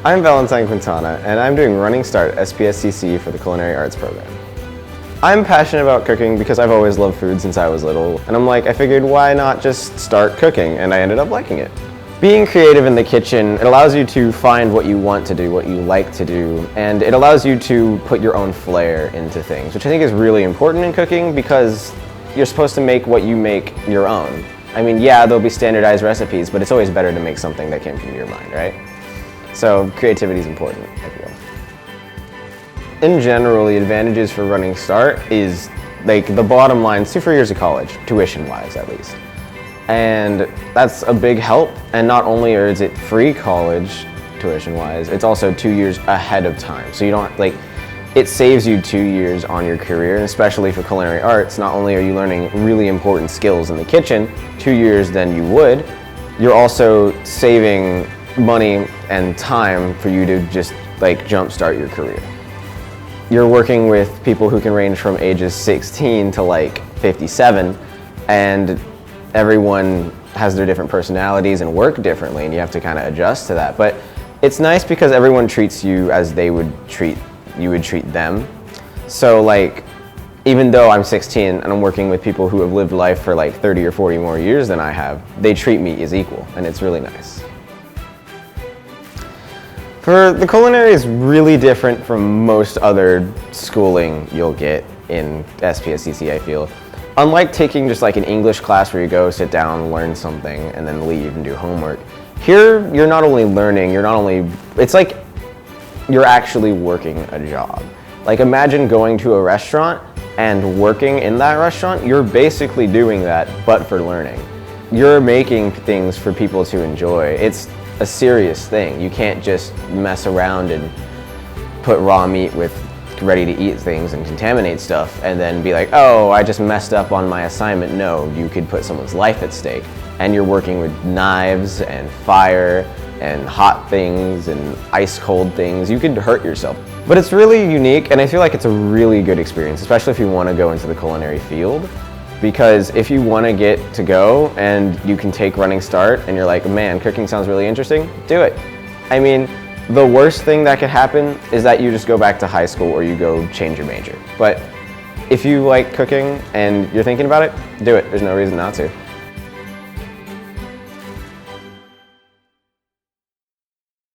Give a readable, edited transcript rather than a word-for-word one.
I'm Valentine Quintana, and I'm doing Running Start SPSCC for the Culinary Arts program. I'm passionate about cooking because I've always loved food since I was little, and I figured why not just start cooking, and I ended up liking it. Being creative in the kitchen, it allows you to find what you want to do, what you like to do, and it allows you to put your own flair into things, which I think is really important in cooking because you're supposed to make what you make your own. I mean, yeah, there'll be standardized recipes, but it's always better to make something that came from your mind, right? So creativity is important, I feel. In general, the advantages for Running Start is the bottom line, it's 2 free years of college, tuition-wise at least. And that's a big help, and not only is it free college, tuition-wise, it's also 2 years ahead of time. So you don't, it saves you 2 years on your career, and especially for culinary arts, not only are you learning really important skills in the kitchen, 2 years than you would, you're also saving money and time for you to just jumpstart your career. You're working with people who can range from ages 16 to 57, and everyone has their different personalities and work differently, and you have to kind of adjust to that. But it's nice because everyone treats you as you would treat them. So even though I'm 16 and I'm working with people who have lived life for 30 or 40 more years than I have, they treat me as equal, and it's really nice. For the culinary is really different from most other schooling you'll get in SPSCC, I feel. Unlike taking just an English class where you go, sit down, learn something, and then leave and do homework, here you're not only learning, it's like you're actually working a job. Imagine going to a restaurant and working in that restaurant, you're basically doing that, but for learning. You're making things for people to enjoy. It's a serious thing. You can't just mess around and put raw meat with ready-to-eat things and contaminate stuff and then be like, oh, I just messed up on my assignment. No, you could put someone's life at stake. And you're working with knives and fire and hot things and ice-cold things. You could hurt yourself. But it's really unique, and I feel like it's a really good experience, especially if you want to go into the culinary field. Because if you want to get to go and you can take Running Start and you're like, man, cooking sounds really interesting, do it. I mean, the worst thing that could happen is that you just go back to high school or you go change your major. But if you like cooking and you're thinking about it, do it. There's no reason not to.